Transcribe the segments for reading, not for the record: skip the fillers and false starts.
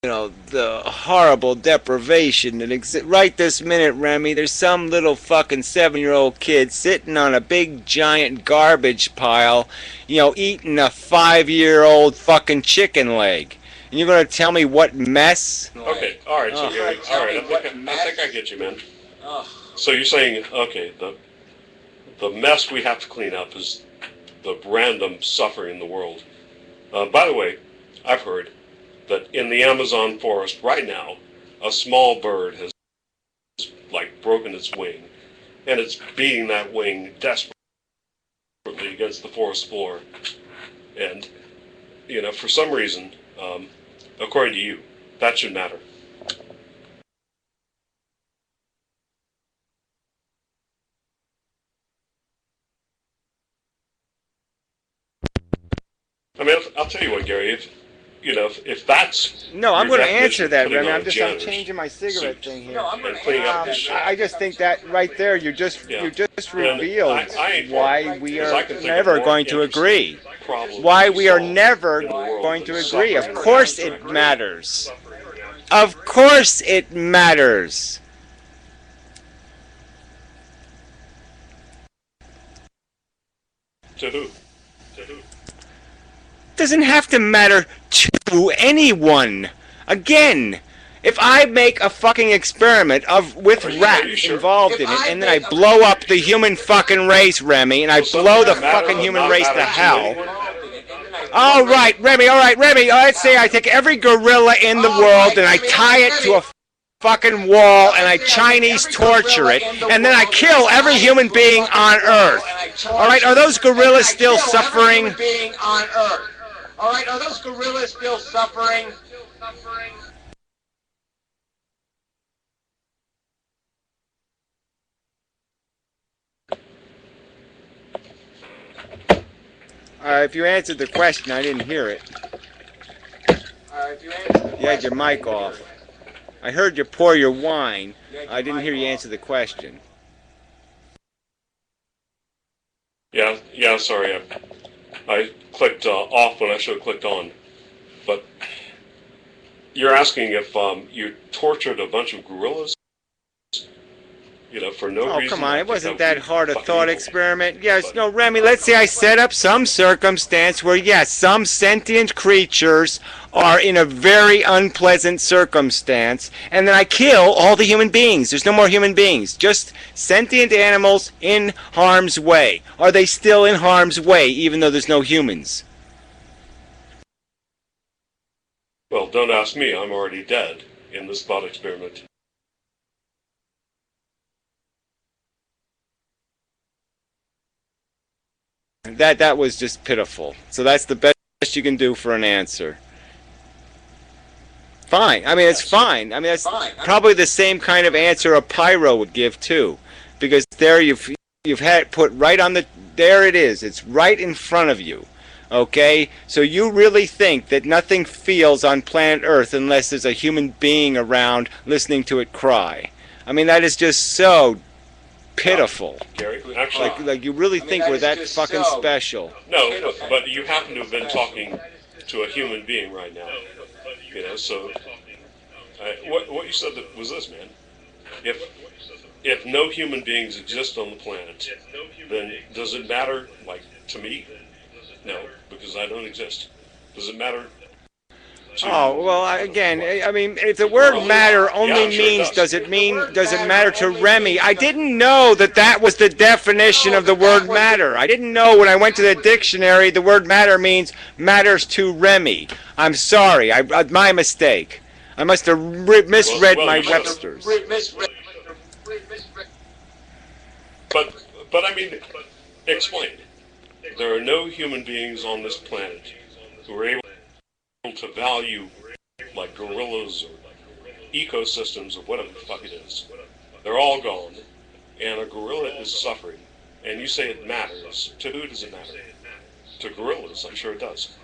the horrible deprivation that exists right this minute, Remy. There's some little fucking 7-year-old kid sitting on a big giant garbage pile, eating a 5-year-old fucking chicken leg. And you're gonna tell me what mess? Okay, alright, so Gary, alright, I think I get you, man. So you're saying, okay, the mess we have to clean up is the random suffering in the world. By the way, I've heard that in the Amazon forest right now, a small bird has, broken its wing, and it's beating that wing desperately against the forest floor. And, for some reason, according to you, that should matter. I mean, I'll tell you what, Gary, if that's... No, I'm going to answer that, Remy. I'm changing my cigarette thing here. No, I'm going to clean up this shit. I just think that right there, you just revealed why we are never going to agree. Why we are never going to agree. Of course it matters. Of course it matters. To who? Doesn't have to matter to anyone. Again, if I make a fucking experiment with rats involved in it, and then I blow up the human fucking race, Remy, and I blow the fucking human race to hell. All right, Remy, let's say I take every gorilla in the world and I tie it to a fucking wall and I Chinese torture it, and then I kill every human being on Earth. All right, are those gorillas still suffering? All right, are those gorillas still suffering? If you answered the question, I didn't hear it. You had your mic off. I heard you pour your wine. I didn't hear you answer the question. Yeah, sorry. I clicked off when I should have clicked on. But you're asking if you tortured a bunch of gorillas? For no reason? Oh, come on, it wasn't that hard a thought experiment. Yes, no, Remy, let's say I set up some circumstance where, yes, some sentient creatures are in a very unpleasant circumstance, and then I kill all the human beings. There's no more human beings, just sentient animals in harm's way. Are they still in harm's way, even though there's no humans? Well, don't ask me. I'm already dead in this thought experiment. That was just pitiful. So that's the best you can do for an answer. Fine. I mean, it's fine. I mean, that's probably the same kind of answer a pyro would give too, because there you've had it put right on the. There it is. It's right in front of you. Okay. So you really think that nothing feels on planet Earth unless there's a human being around listening to it cry? I mean, that is just so pitiful. Gary, actually, like you really think we're that fucking special? No, but you happen to have been talking to a human being right now. So what you said was this, man. If no human beings exist on the planet, then does it matter, to me? No, because I don't exist. Does it matter? Oh, well, again, I mean, if the word matter only means, does it matter to Remy? I didn't know that was the definition of the word matter. I didn't know when I went to the dictionary the word matter means matters to Remy. I'm sorry, my mistake. I must have misread my Webster's. But I mean, explain. There are no human beings on this planet who are able to value like gorillas or ecosystems or whatever the fuck it is. They're all gone, and a gorilla is suffering. And you say it matters. To who does it matter? To gorillas, I'm sure it does.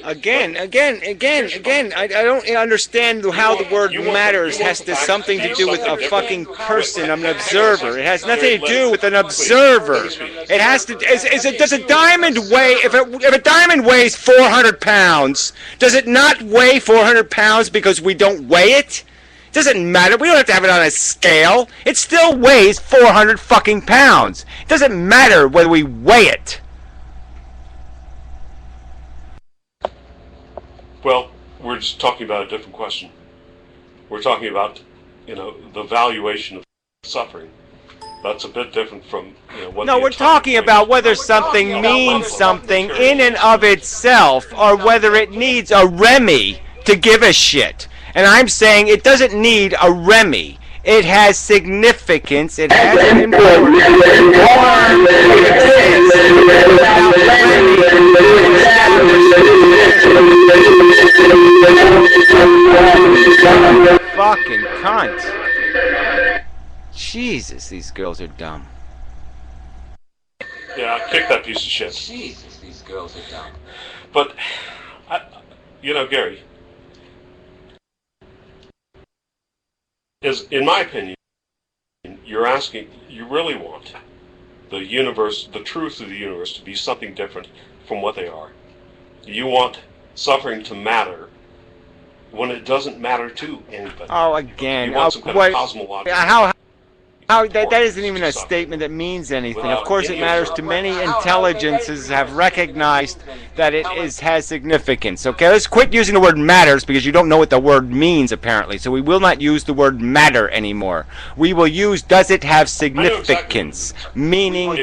Again, I don't understand how the word matters has something to do with a fucking person, an observer. It has nothing to do with an observer. It has to. Does a diamond weigh? If a diamond weighs 400 pounds, does it not weigh 400 pounds because we don't weigh it? It doesn't matter. We don't have to have it on a scale. It still weighs 400 fucking pounds. It doesn't matter whether we weigh it. Well, we're just talking about a different question. We're talking about, the valuation of suffering. That's a bit different from, what. No, we're talking about whether something means something in and of itself, or whether it needs a Remy to give a shit. And I'm saying it doesn't need a Remy. It has significance. It has an importance. Fucking cunt. Jesus, these girls are dumb. Yeah, kick that piece of shit. Jesus, these girls are dumb. But, Gary, in my opinion, you really want the universe, the truth of the universe, to be something different from what they are. You want suffering to matter when it doesn't matter to anybody. Oh, again. You want some kind of cosmological. That isn't even a statement that means anything. Of course it matters to many. Intelligences have recognized that it has significance. Okay, let's quit using the word matters, because you don't know what the word means, apparently. So we will not use the word matter anymore. We will use does it have significance, meaning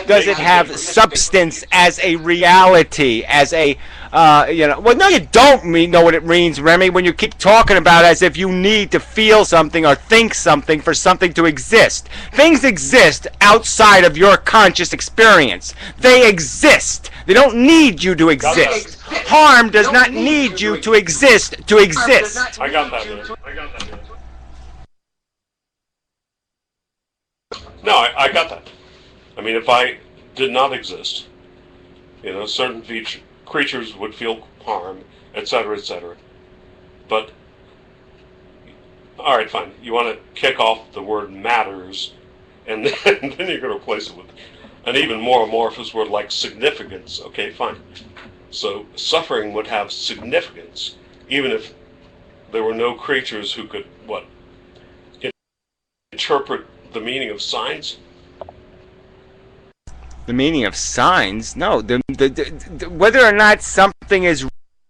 does it have substance as a reality, as a well, no, you don't know what it means, Remy, when you keep talking about it as if you need to feel something or think something for something to exist. Things exist outside of your conscious experience. They exist. They don't need you to exist. Harm does not need you to exist to exist. I got that, man. No, I got that. I mean, if I did not exist, certain creatures would feel harm, etc., etc. But, alright, fine. You want to kick off the word matters, and then you're going to replace it with an even more amorphous word like significance. Okay, fine. So, suffering would have significance, even if there were no creatures who could, interpret the meaning of signs? The meaning of signs? No. Whether or not something is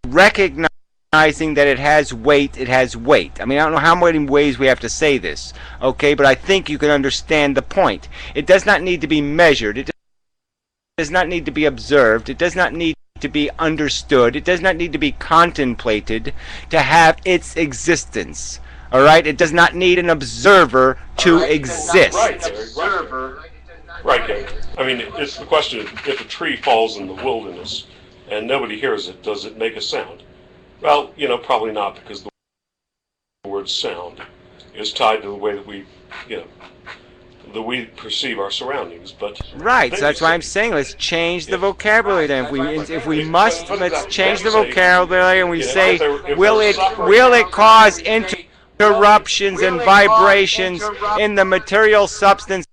recognizing that it has weight, it has weight. I mean, I don't know how many ways we have to say this, okay? But I think you can understand the point. It does not need to be measured. It does not need to be observed. It does not need to be understood. It does not need to be contemplated to have its existence. All right? It does not need an observer to exist. Right, Gary. I mean, it's the question of if a tree falls in the wilderness and nobody hears it, does it make a sound? Well, probably not, because the word sound is tied to the way that we perceive our surroundings. But right, so that's why I'm saying let's change the vocabulary then. If we must, let's change the vocabulary and we say, will it cause interruptions and vibrations in the material substance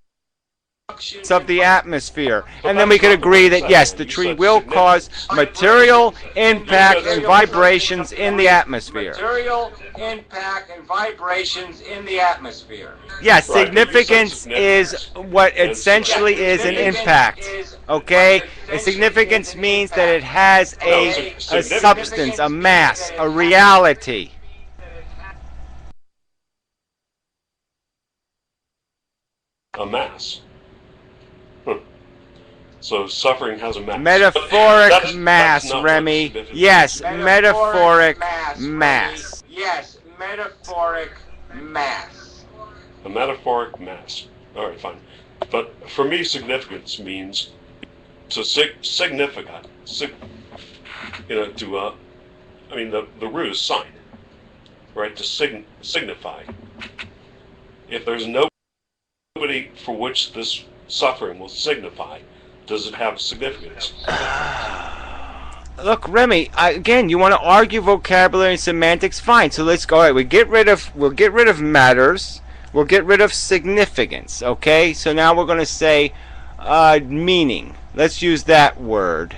of the atmosphere? And then we could agree that yes, the tree will cause material impact and vibrations in the atmosphere. Material impact and vibrations in the atmosphere. Yes, significance is what essentially is an impact. Okay? And significance means that it has a substance, a mass, a reality. A mass. So suffering has a mass. Metaphoric mass, Remy. Yes, metaphoric mass. Yes, metaphoric mass. A metaphoric mass. All right, fine. But for me, significance means to significant. The root is sign, right? To signify. If there's nobody for which this suffering will signify, does it have significance? Look, Remy. Again, you want to argue vocabulary and semantics? Fine. So let's go. All right, we'll get rid of matters. We'll get rid of significance. Okay. So now we're going to say meaning. Let's use that word.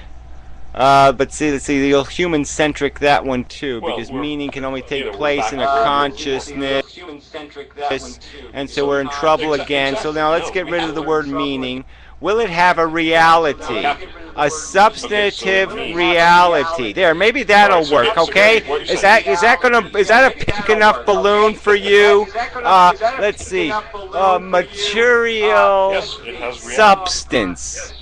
But let's see, you'll human-centric that one too, because meaning can only take place in a consciousness, and so we're in trouble again. So now let's get rid of the word meaning. Will it have a reality? A substantive reality. There, maybe that'll work, okay? Is that a pink enough balloon for you? Let's see. Material substance.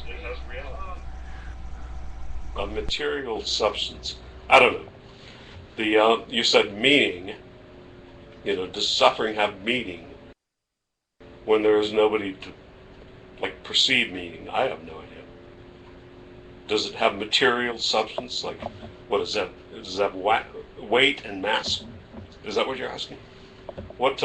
A material substance. I don't know. You said meaning. Does suffering have meaning when there is nobody to perceive meaning? I have no idea. Does it have material substance? What is that? Does it have weight and mass? Is that what you're asking? What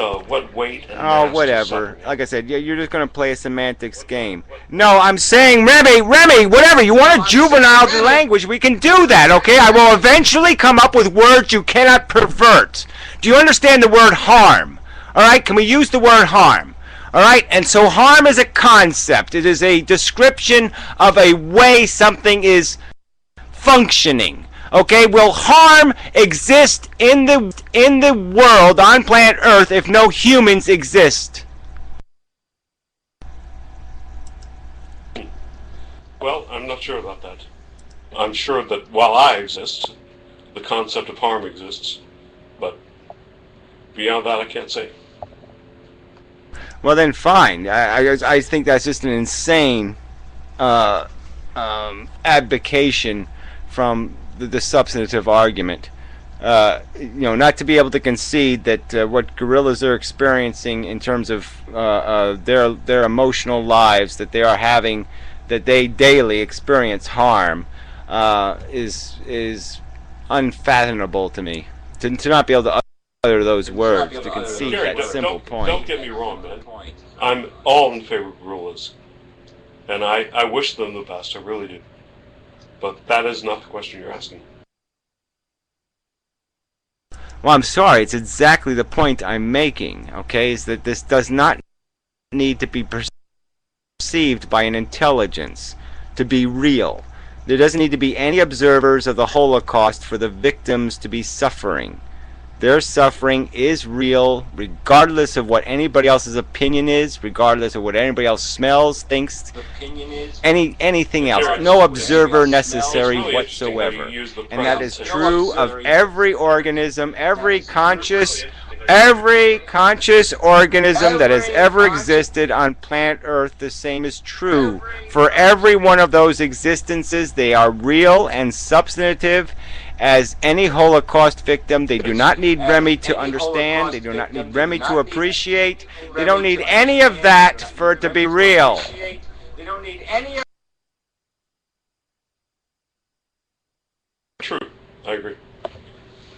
weight and mass? Oh, whatever. Like I said, you're just going to play a semantics game. No, I'm saying, Remy, whatever. You want to juvenile the language, we can do that, okay? I will eventually come up with words you cannot pervert. Do you understand the word harm? All right, can we use the word harm? All right, and so harm is a concept. It is a description of a way something is functioning. Okay, will harm exist in the world on planet Earth if no humans exist? Well, I'm not sure about that. I'm sure that while I exist, the concept of harm exists, but beyond that, I can't say. Well, then fine. I think that's just an insane abdication from the substantive argument. Not to be able to concede that what gorillas are experiencing in terms of their emotional lives that they are having, that they daily experience harm, is unfathomable to me. To not be able to utter those words, to concede that simple point. Don't get me wrong, man. I'm all in favor of gorillas, and I wish them the best. I really do. But that is not the question you're asking. Well, I'm sorry. It's exactly the point I'm making, okay? Is that this does not need to be perceived by an intelligence to be real. There doesn't need to be any observers of the Holocaust for the victims to be suffering. Their suffering is real, regardless of what anybody else's opinion is, regardless of what anybody else smells, thinks, anything else. No observer necessary whatsoever. And that is true of every organism, every conscious organism that has ever existed on planet Earth. The same is true for every one of those existences. They are real and substantive as any Holocaust victim. They do not need Remy to understand. They do not need Remy to appreciate. They don't need any of that for it to be real. They don't need any of True, I agree.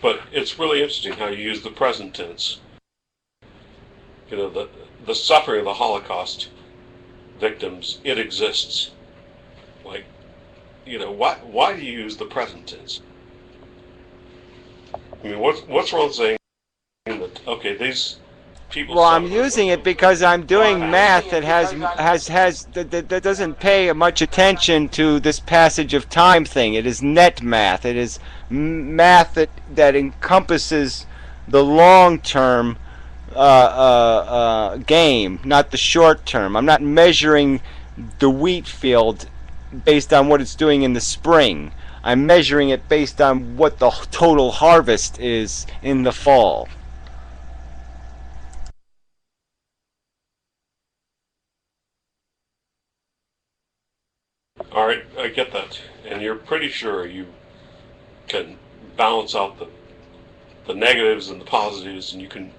But it's really interesting how you use the present tense. The suffering of the Holocaust victims, it exists. Why do you use the present tense? I mean, what's wrong saying that, okay, these people... Well, I'm using it because I'm doing math that that doesn't pay much attention to this passage of time thing. It is net math. It is math that encompasses the long-term game, not the short-term. I'm not measuring the wheat field based on what it's doing in the spring. I'm measuring it based on what the total harvest is in the fall. All right, I get that. And you're pretty sure you can balance out the negatives and the positives, and you can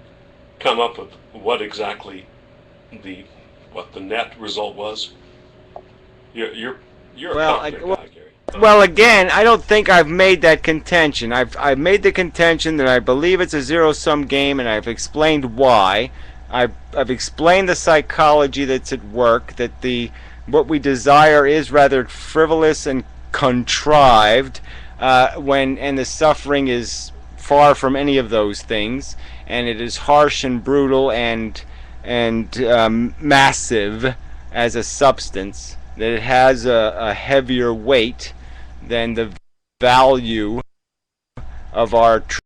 come up with what exactly the net result was. You're a confident guy, Gary. Well, again, I don't think I've made that contention. I've made the contention that I believe it's a zero-sum game, and I've explained why. I've explained the psychology that's at work, that what we desire is rather frivolous and contrived. and the suffering is far from any of those things, and it is harsh and brutal and massive as a substance, that it has a heavier weight than the value of our